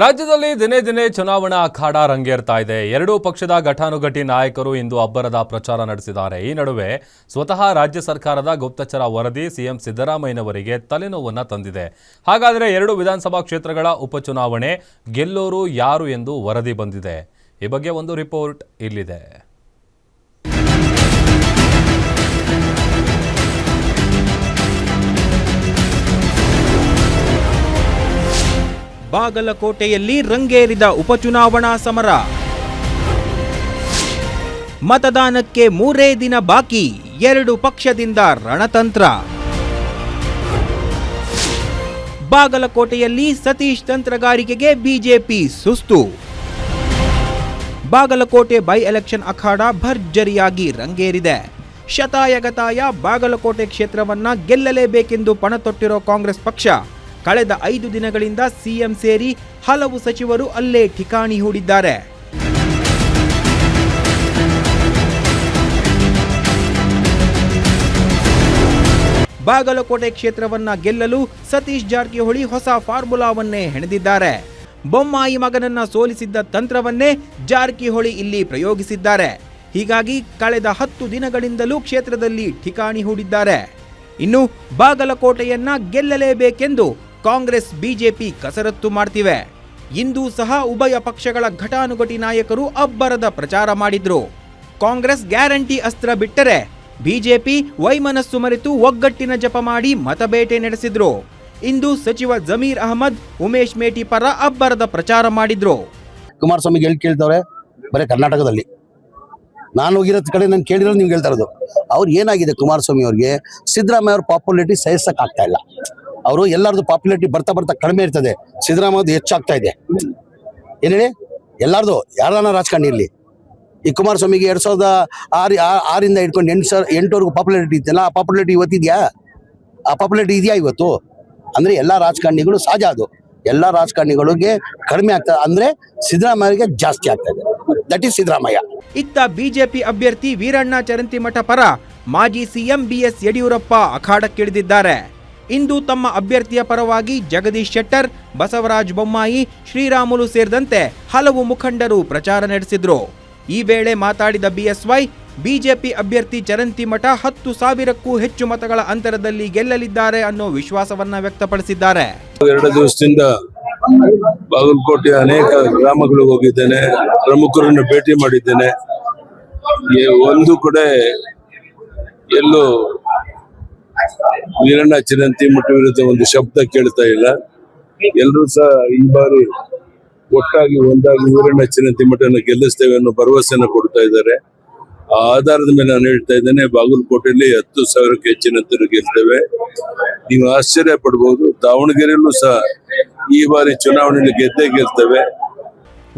ರಾಜ್ಯದಲ್ಲಿ ದಿನೇ ದಿನೇ ಚುನಾವಣಾ ಅಖಾಡ ರಂಗೇರ್ತಾ ಇದೆ. ಎರಡೂ ಪಕ್ಷದ ಘಟಾನುಘಟಿ ನಾಯಕರು ಇಂದು ಅಬ್ಬರದ ಪ್ರಚಾರ ನಡೆಸಿದ್ದಾರೆ. ಈ ನಡುವೆ ಸ್ವತಃ ರಾಜ್ಯ ಸರ್ಕಾರದ ಗುಪ್ತಚರ ವರದಿ ಸಿಎಂ ಸಿದ್ದರಾಮಯ್ಯನವರಿಗೆ ತಲೆನೋವನ್ನು ತಂದಿದೆ. ಹಾಗಾದರೆ ಎರಡು ವಿಧಾನಸಭಾ ಕ್ಷೇತ್ರಗಳ ಉಪಚುನಾವಣೆ ಗೆಲ್ಲೋರು ಯಾರು ಎಂದು ವರದಿ ಬಂದಿದೆ. ಈ ಬಗ್ಗೆ ಒಂದು ರಿಪೋರ್ಟ್ ಇಲ್ಲಿದೆ. ಬಾಗಲಕೋಟೆಯಲ್ಲಿ ರಂಗೇರಿದ ಉಪಚುನಾವಣಾ ಸಮರ. ಮತದಾನಕ್ಕೆ 3 ದಿನ ಬಾಕಿ, ಎರಡು ಪಕ್ಷದಿಂದ ರಣತಂತ್ರ. ಬಾಗಲಕೋಟೆಯಲ್ಲಿ ಸತೀಶ್ ತಂತ್ರಗಾರಿಕೆಗೆ ಬಿಜೆಪಿ ಸುಸ್ತು. ಬಾಗಲಕೋಟೆ ಬೈ ಎಲೆಕ್ಷನ್ ಅಖಾಡ ಭರ್ಜರಿಯಾಗಿ ರಂಗೇರಿದೆ. ಶತಾಯಗತಾಯ ಬಾಗಲಕೋಟೆ ಕ್ಷೇತ್ರವನ್ನ ಗೆಲ್ಲಲೇಬೇಕೆಂದು ಪಣತೊಟ್ಟಿರೋ ಕಾಂಗ್ರೆಸ್ ಪಕ್ಷ ಕಳೆದ 5 ದಿನಗಳಿಂದ ಸಿಎಂ ಸೇರಿ ಹಲವು ಸಚಿವರು ಅಲ್ಲೇ ಠಿಕಾಣಿ ಹೂಡಿದ್ದಾರೆ. ಬಾಗಲಕೋಟೆ ಕ್ಷೇತ್ರವನ್ನ ಗೆಲ್ಲಲು ಸತೀಶ್ ಜಾರಕಿಹೊಳಿ ಹೊಸ ಫಾರ್ಮುಲಾವನ್ನೇ ಹೆಣೆದಿದ್ದಾರೆ. ಬೊಮ್ಮಾಯಿ ಮಗನನ್ನ ಸೋಲಿಸಿದ್ದ ತಂತ್ರವನ್ನೇ ಜಾರಕಿಹೊಳಿ ಇಲ್ಲಿ ಪ್ರಯೋಗಿಸಿದ್ದಾರೆ. ಹೀಗಾಗಿ ಕಳೆದ 10 ದಿನಗಳಿಂದಲೂ ಕ್ಷೇತ್ರದಲ್ಲಿ ಠಿಕಾಣಿ ಹೂಡಿದ್ದಾರೆ. ಇನ್ನು ಬಾಗಲಕೋಟೆಯನ್ನ ಗೆಲ್ಲಲೇಬೇಕೆಂದು ಕಾಂಗ್ರೆಸ್ ಬಿಜೆಪಿ ಕಸರತ್ತು ಮಾಡ್ತಿವೆ. ಇಂದು ಸಹ ಉಭಯ ಪಕ್ಷಗಳ ಘಟಾನುಘಟಿ ನಾಯಕರು ಅಬ್ಬರದ ಪ್ರಚಾರ ಮಾಡಿದ್ರು. ಕಾಂಗ್ರೆಸ್ ಗ್ಯಾರಂಟಿ ಅಸ್ತ್ರ ಬಿಟ್ಟರೆ ಬಿಜೆಪಿ ವೈಮನಸ್ಸು ಮರೆತು ಒಗ್ಗಟ್ಟಿನ ಜಪ ಮಾಡಿ ಮತಬೇಟೆ ನಡೆಸಿದ್ರು. ಇಂದು ಸಚಿವ ಜಮೀರ್ ಅಹಮದ್ ಉಮೇಶ್ ಮೇಟಿ ಪರ ಅಬ್ಬರದ ಪ್ರಚಾರ ಮಾಡಿದ್ರು. ಕುಮಾರಸ್ವಾಮಿ ಕೇಳ್ತವ್ರೆ ಬರೀ ಕರ್ನಾಟಕದಲ್ಲಿ. ನಾನು ಹೋಗಿರೋ ಕಡೆ ನಾನು ಕೇಳಿರೋದು ನೀವು ಹೇಳ್ತಾ ಇರೋದು. ಅವ್ರು ಏನಾಗಿದೆ ಕುಮಾರಸ್ವಾಮಿ ಅವ್ರಿಗೆ, ಸಿದ್ದರಾಮಯ್ಯ ಅವ್ರ ಪಾಪ್ಯುಲಾರಿಟಿ ಸಹಿಸಕ್ ಆಗ್ತಾ ಇಲ್ಲ. ಅವರು ಎಲ್ಲರದು ಪಾಪ್ಯುಲಾರಿಟಿ ಬರ್ತಾ ಬರ್ತಾ ಕಡಿಮೆ ಇರ್ತದೆ, ಸಿದ್ದರಾಮಯ್ಯದು ಹೆಚ್ಚಾಗ್ತಾ ಇದೆ. ಏನ್ ಹೇಳಿ, ಎಲ್ಲರದು ಯಾರನ್ನ ರಾಜಕಾರಣಿ ಇರಲಿ. ಈ ಕುಮಾರಸ್ವಾಮಿಗೆ 2006 ಹಿಡ್ಕೊಂಡು 8ವರೆಗೂ ಪಾಪ್ಯುಲಾರಿಟಿ ಇತ್ತಲ್ಲ, ಆ ಪಾಪ್ಯುಲಾರಿಟಿ ಇವತ್ತಿದೆಯಾ? ಆ ಪಾಪ್ಯುಲಾರಿಟಿ ಇದೆಯಾ ಇವತ್ತು? ಅಂದ್ರೆ ಎಲ್ಲ ರಾಜಕಾರಣಿಗಳು ಸಹಜ, ಅದು ಎಲ್ಲ ರಾಜಕಾರಣಿಗಳಿಗೆ ಕಡಿಮೆ ಆಗ್ತದೆ, ಅಂದ್ರೆ ಸಿದ್ದರಾಮಯ್ಯಗೆ ಜಾಸ್ತಿ ಆಗ್ತದೆ. That is Siddaramaiah. ಇತ್ತ ಬಿಜೆಪಿ ಅಭ್ಯರ್ಥಿ ವೀರಣ್ಣ ಚರಂತಿಮಠ ಪರ ಮಾಜಿ ಸಿಎಂ ಬಿಎಸ್ ಯಡಿಯೂರಪ್ಪ ಅಖಾಡಕ್ಕಿಳಿದಿದ್ದಾರೆ. ಇಂದು ತಮ್ಮ ಅಭ್ಯರ್ಥಿಯ ಪರವಾಗಿ ಜಗದೀಶ್ ಶೆಟ್ಟರ್, ಬಸವರಾಜ ಬೊಮ್ಮಾಯಿ, ಶ್ರೀರಾಮುಲು ಸೇರಿದಂತೆ ಹಲವು ಮುಖಂಡರು ಪ್ರಚಾರ ನಡೆಸಿದ್ರು. ಈ ವೇಳೆ ಮಾತಾಡಿದ ಬಿಎಸ್ವೈ, ಬಿಜೆಪಿ ಅಭ್ಯರ್ಥಿ ಚರಂತಿಮಠ 10,000ಕ್ಕೂ ಹೆಚ್ಚು ಮತಗಳ ಅಂತರದಲ್ಲಿ ಗೆಲ್ಲಲಿದ್ದಾರೆ ಅನ್ನೋ ವಿಶ್ವಾಸವನ್ನ ವ್ಯಕ್ತಪಡಿಸಿದ್ದಾರೆ. 2 ದಿವಸದಿಂದ ಬಾಗಲಕೋಟೆ ಅನೇಕ ಗ್ರಾಮಗಳಿಗೆ ಹೋಗಿದ್ದೇನೆ, ಪ್ರಮುಖರನ್ನು ಭೇಟಿ ಮಾಡಿದ್ದೇನೆ. ಒಂದು ಕಡೆ ಎಲ್ಲೂ ವೀರಣ್ಣ ಚರಂತಿಮಠ ವಿರುದ್ಧ ಒಂದು ಶಬ್ದ ಕೇಳ್ತಾ ಇಲ್ಲ. ಎಲ್ಲರೂ ಸಹ ಈ ಬಾರಿ ಒಟ್ಟಾಗಿ ಒಂದಾಗಿ ವೀರಣ್ಣ ಚರಂತಿಮಠನ ಗೆಲ್ಲಿಸ್ತೇವೆ ಅನ್ನೋ ಭರವಸೆಯನ್ನು ಕೊಡ್ತಾ ಇದ್ದಾರೆ. ಆ ಆಧಾರದ ಮೇಲೆ ನಾನು ಹೇಳ್ತಾ ಇದ್ದೇನೆ, ಬಾಗಲಕೋಟೆಯಲ್ಲಿ 10,000ಕ್ಕೆ ಹೆಚ್ಚಿನ ಗೆಲ್ತೇವೆ. ನೀವು ಆಶ್ಚರ್ಯ ಪಡಬಹುದು, ದಾವಣಗೆರೆಯಲ್ಲೂ ಸಹ ಈ ಬಾರಿ ಚುನಾವಣೆಯಲ್ಲಿ ಗೆಲ್ತೇವೆ.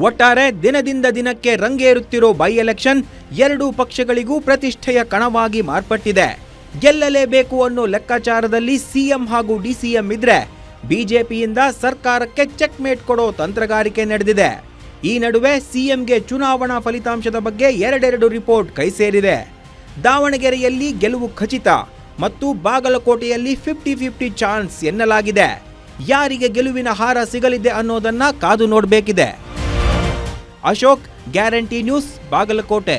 ಒಟ್ಟಾರೆ ದಿನದಿಂದ ದಿನಕ್ಕೆ ರಂಗೇರುತ್ತಿರೋ ಬೈ ಎಲೆಕ್ಷನ್ ಎರಡೂ ಪಕ್ಷಗಳಿಗೂ ಪ್ರತಿಷ್ಠೆಯ ಕಣವಾಗಿ ಮಾರ್ಪಟ್ಟಿದೆ. ಗೆಲ್ಲಲೇಬೇಕು ಅನ್ನೋ ಲೆಕ್ಕಾಚಾರದಲ್ಲಿ ಸಿಎಂ ಹಾಗೂ ಡಿಸಿಎಂ ಇದ್ರೆ ಬಿಜೆಪಿಯಿಂದ ಸರ್ಕಾರಕ್ಕೆ ಚೆಕ್ ಮೇಟ್ ಕೊಡೋ ತಂತ್ರಗಾರಿಕೆ ನಡೆದಿದೆ. ಈ ನಡುವೆ ಸಿಎಂಗೆ ಚುನಾವಣಾ ಫಲಿತಾಂಶದ ಬಗ್ಗೆ 2 ರಿಪೋರ್ಟ್ ಕೈ ಸೇರಿದೆ. ದಾವಣಗೆರೆಯಲ್ಲಿ ಗೆಲುವು ಖಚಿತ ಮತ್ತು ಬಾಗಲಕೋಟೆಯಲ್ಲಿ 50-50 ಚಾನ್ಸ್ ಎನ್ನಲಾಗಿದೆ. ಯಾರಿಗೆ ಗೆಲುವಿನ ಹಾರ ಸಿಗಲಿದೆ ಅನ್ನೋದನ್ನ ಕಾದು ನೋಡಬೇಕಿದೆ. Ashok, guarantee news, Bagalkot.